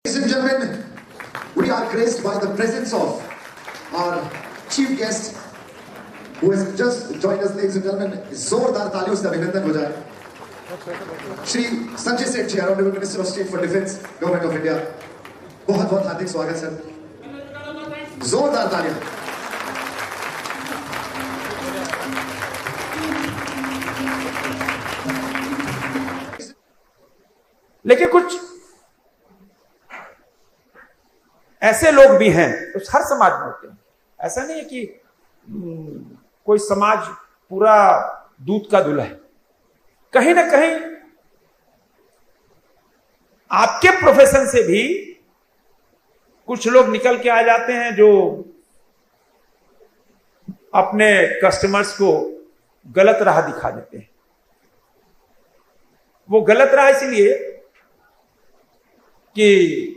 Ladies and gentlemen, we are graced by the presence of our chief guest who has just joined us. Ladies and gentlemen, जोरदार तालियों से अभिनंदन हो जाए Shri Sanjay Seth ji, honourable minister of state for defence, government of India. बहुत बहुत हार्दिक स्वागत sir, जोरदार तालियां। लेकिन कुछ ऐसे लोग भी हैं, कुछ हर समाज में होते हैं। ऐसा नहीं है कि कोई समाज पूरा दूध का दूल्हा है। कहीं ना कहीं आपके प्रोफेशन से भी कुछ लोग निकल के आ जाते हैं जो अपने कस्टमर्स को गलत राह दिखा देते हैं। वो गलत राह इसलिए कि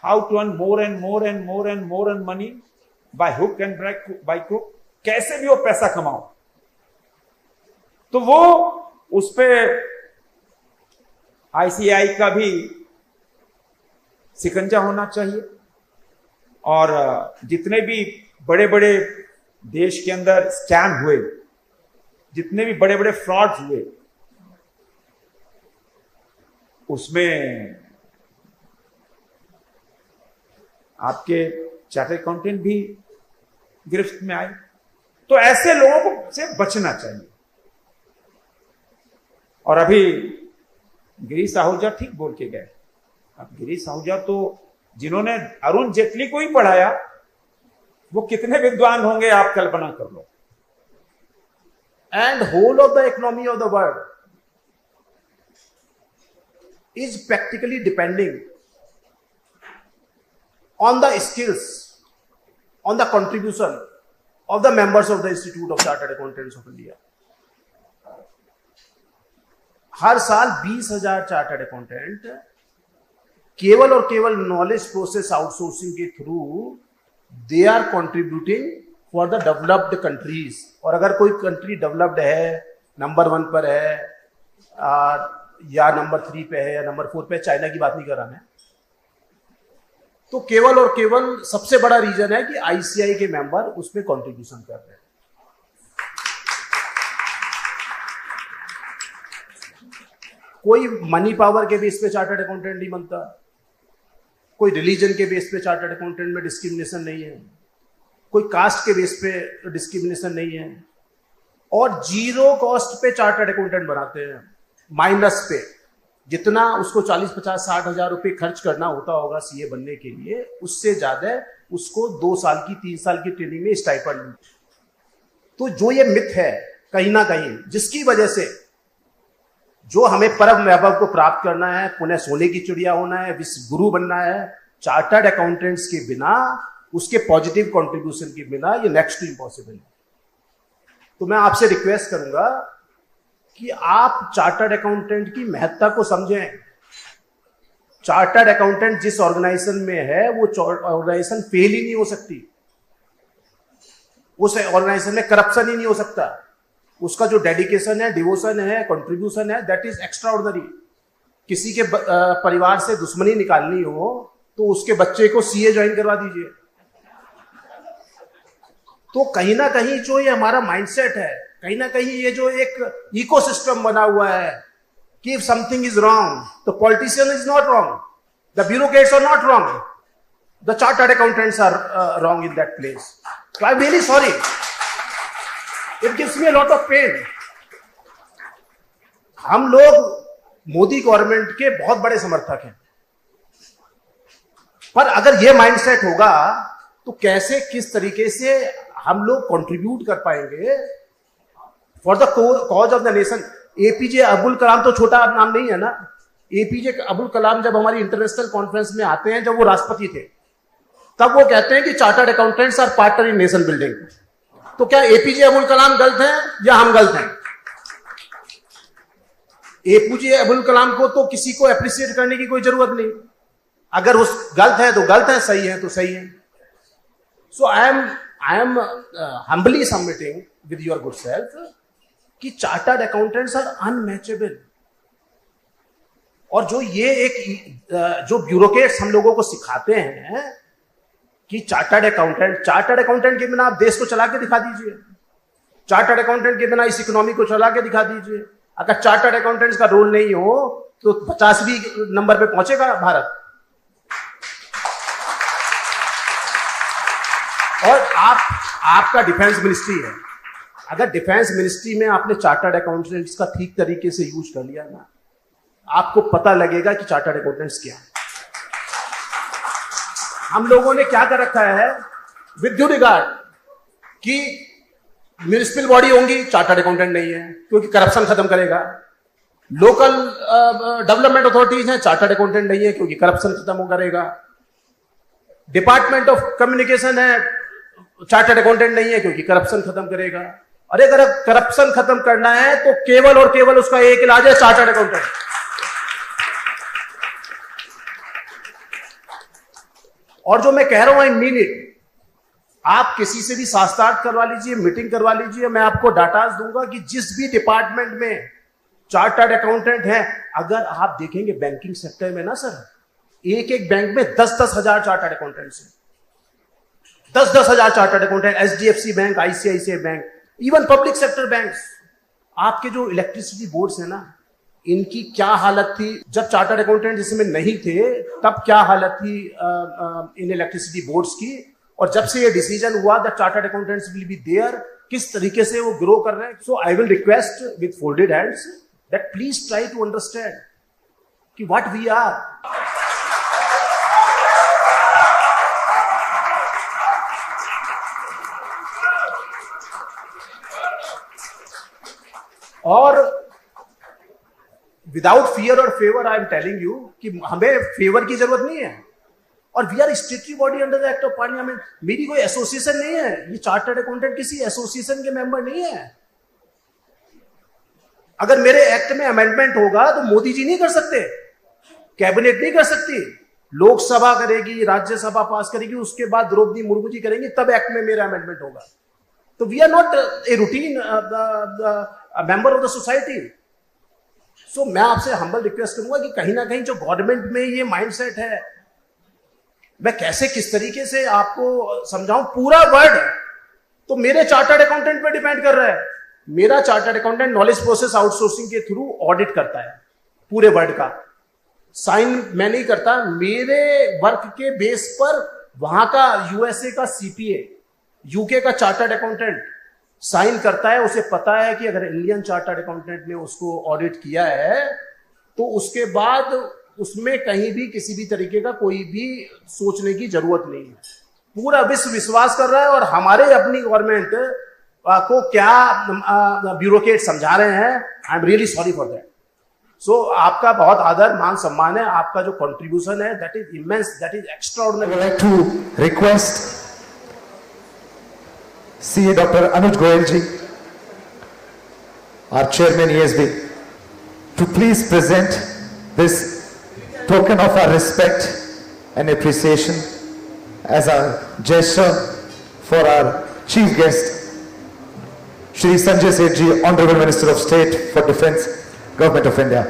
how to earn more and more and more and more and money by hook and by crook, कैसे भी वो पैसा कमाओ। तो वो उस पे आईसीआई का भी शिकंजा होना चाहिए। और जितने भी बड़े बड़े देश के अंदर स्कैम हुए, जितने भी बड़े बड़े फ्रॉड्स हुए, उसमें आपके चार्टर्ड अकाउंटेंट भी गिरफ्त में आए। तो ऐसे लोगों को से बचना चाहिए। और अभी गिरीश आहूजा ठीक बोल के गए। अब गिरीश आहूजा तो जिन्होंने अरुण जेटली को ही पढ़ाया, वो कितने विद्वान होंगे आप कल्पना कर लो। And whole of the economy of the world is practically depending on the skills, on the contribution of the members of the Institute of Chartered Accountants of India. हर साल 20,000 चार्टर्ड अकाउंटेंट केवल और केवल नॉलेज प्रोसेस आउटसोर्सिंग के through they are contributing for the developed countries. और अगर कोई country developed है, नंबर 1 पर है या नंबर 3 पे है या नंबर 4 पे, चाइना की बात नहीं कर रहा मैं, तो केवल और केवल सबसे बड़ा रीजन है कि आईसीआई के मेंबर उस पर कॉन्ट्रीब्यूशन कर रहे हैं। कोई मनी पावर के बेस पे चार्टर्ड अकाउंटेंट नहीं बनता, कोई रिलीजन के बेस पे चार्टर्ड अकाउंटेंट में डिस्क्रिमिनेशन नहीं है, कोई कास्ट के बेस पे डिस्क्रिमिनेशन नहीं है, और जीरो कॉस्ट पे चार्टर्ड अकाउंटेंट बनाते हैं। माइनस पे जितना उसको 40, 50, 60 हजार रुपए खर्च करना होता होगा सीए बनने के लिए, उससे ज्यादा उसको 2 साल की 3 साल की ट्रेनिंग में स्टाइपेंड मिलता। तो जो ये मिथ है कहीं ना कहीं, जिसकी वजह से जो हमें परम वैभव को प्राप्त करना है, पुनः सोने की चिड़िया होना है, विश्व गुरु बनना है, चार्टर्ड अकाउंटेंट्स के बिना, उसके पॉजिटिव कंट्रीब्यूशन के बिना, ये नेक्स्ट टू इम्पॉसिबल है। तो मैं आपसे रिक्वेस्ट करूंगा कि आप चार्टर्ड अकाउंटेंट की महत्ता को समझें। चार्टर्ड अकाउंटेंट जिस ऑर्गेनाइजेशन में है, वो ऑर्गेनाइजेशन फेल ही नहीं हो सकती। उस ऑर्गेनाइजेशन में करप्शन ही नहीं हो सकता। उसका जो डेडिकेशन है, डिवोशन है, कंट्रीब्यूशन है, दैट इज एक्स्ट्रा ऑर्डिनरी। किसी के परिवार से दुश्मनी निकालनी हो तो उसके बच्चे को सीए ज्वाइन करवा दीजिए। तो कहीं ना कहीं जो ये हमारा माइंडसेट है, कहीं ना कहीं ये जो एक इकोसिस्टम बना हुआ है कि if something is wrong, the politician is not wrong, the bureaucrats are not wrong, the chartered accountants are wrong in that place. So I'm really sorry. It gives me a lot of pain. हम लोग Modi government के बहुत बड़े समर्थक हैं, पर अगर ये माइंडसेट होगा तो कैसे, किस तरीके से हम लोग कंट्रीब्यूट कर पाएंगे for the cause of the nation. APJ Abdul Kalam तो छोटा नाम नहीं है ना। एपीजे अब्दुल कलाम जब हमारी इंटरनेशनल कॉन्फ्रेंस में आते हैं, जब वो राष्ट्रपति थे, तब वो कहते हैं कि chartered accountants are partner in nation building. तो क्या एपीजे अब्दुल कलाम गलत हैं या हम गलत हैं? एपीजे अब्दुल कलाम को तो किसी को अप्रिशिएट करने की कोई जरूरत नहीं। अगर उस गलत है तो गलत है, सही है तो सही है। So I am humbly submitting with your good self कि चार्टर्ड अकाउंटेंट्स आर अनमैचेबल। और जो ये एक जो ब्यूरोक्रेट्स हम लोगों को सिखाते हैं कि चार्टर्ड अकाउंटेंट के बिना आप देश को चला के दिखा दीजिए, चार्टर्ड अकाउंटेंट के बिना इस इकोनॉमी को चला के दिखा दीजिए। अगर चार्टर्ड अकाउंटेंट्स का रोल नहीं हो तो 50वीं नंबर पे पहुंचेगा भारत। और आपका डिफेंस मिनिस्ट्री है, अगर डिफेंस मिनिस्ट्री में आपने चार्टर्ड अकाउंटेंट्स का ठीक तरीके से यूज कर लिया ना, आपको पता लगेगा कि चार्टर्ड अकाउंटेंट्स क्या है। हम लोगों ने क्या कर रखा है विद ड्यू रिगार्ड कि म्यूनिसिपल बॉडी होंगी, चार्टर्ड अकाउंटेंट नहीं है क्योंकि करप्शन खत्म करेगा। लोकल डेवलपमेंट अथॉरिटीज हैं, चार्टर्ड अकाउंटेंट नहीं है क्योंकि करप्शन खत्म करेगा। डिपार्टमेंट ऑफ कम्युनिकेशन है, चार्टर्ड अकाउंटेंट नहीं है क्योंकि करप्शन खत्म करेगा। अरे अगर करप्शन खत्म करना है तो केवल और केवल उसका एक इलाज है, चार्टर्ड अकाउंटेंट। और जो मैं कह रहा हूं आई मीन इट। आप किसी से भी शास्त्रार्थ करवा लीजिए, मीटिंग करवा लीजिए, मैं आपको डाटाज दूंगा कि जिस भी डिपार्टमेंट में चार्टर्ड अकाउंटेंट है, अगर आप देखेंगे बैंकिंग सेक्टर में ना सर, एक एक बैंक में 10-10 हजार चार्टर्ड अकाउंटेंट्स हैं, 10-10 हजार chartered accountant. HDFC bank, ICICI bank, even public sector banks. आपके जो इलेक्ट्रिसिटी बोर्ड्स है ना, इनकी क्या हालत थी जब चार्टर्ड अकाउंटेंट इसमें नहीं थे, तब क्या हालत थी इन इलेक्ट्रिसिटी बोर्ड्स की, और जब से ये डिसीजन हुआ that chartered accountants will be there, किस तरीके से वो ग्रो कर रहे हैं। So I will request with folded hands that please try to understand कि व्हाट वी आर। और विदाउट फियर और favour I am telling you कि हमें फेवर की जरूरत नहीं है, और we are statutory body under the act of parliament. मेरी कोई एसोसिएशन नहीं है, ये चार्टर्ड अकाउंटेंट किसी एसोसिएशन के मेंबर नहीं है। अगर मेरे एक्ट में अमेंडमेंट होगा तो मोदी जी नहीं कर सकते, कैबिनेट नहीं कर सकती, लोकसभा करेगी, राज्यसभा पास करेगी, उसके बाद द्रौपदी मुर्मू जी करेंगी, तब एक्ट में मेरा अमेंडमेंट होगा। तो we are not a routine member of the society. So मैं आपसे हम्बल रिक्वेस्ट करूंगा कि कहीं ना कहीं जो गवर्नमेंट में ये माइंडसेट है, मैं कैसे किस तरीके से आपको समझाऊं। पूरा वर्ड तो मेरे चार्टर्ड अकाउंटेंट पे डिपेंड कर रहा है। मेरा chartered accountant knowledge process outsourcing के थ्रू ऑडिट करता है पूरे वर्ड का, साइन मैं नहीं करता। मेरे वर्क के बेस पर वहां का यूएसए का सीपीए, यूके का चार्टर्ड अकाउंटेंट साइन करता है। उसे पता है कि अगर इंडियन चार्टर्ड अकाउंटेंट ने उसको ऑडिट किया है तो उसके बाद उसमें कहीं भी किसी भी तरीके का कोई भी सोचने की जरूरत नहीं है। पूरा विश्व विश्वास कर रहा है, और हमारे अपनी गवर्नमेंट को क्या ब्यूरोक्रेट समझा रहे हैं, I am really sorry for that. So आपका बहुत आदर मान सम्मान है, आपका जो कंट्रीब्यूशन है that is immense, that is extraordinary. I would like to request CA Dr. Anuj Goyal ji, our chairman ESB, to please present this token of our respect and appreciation as a gesture for our chief guest, Shri Sanjay Seth ji, Honorable Minister of State for Defence, Government of India.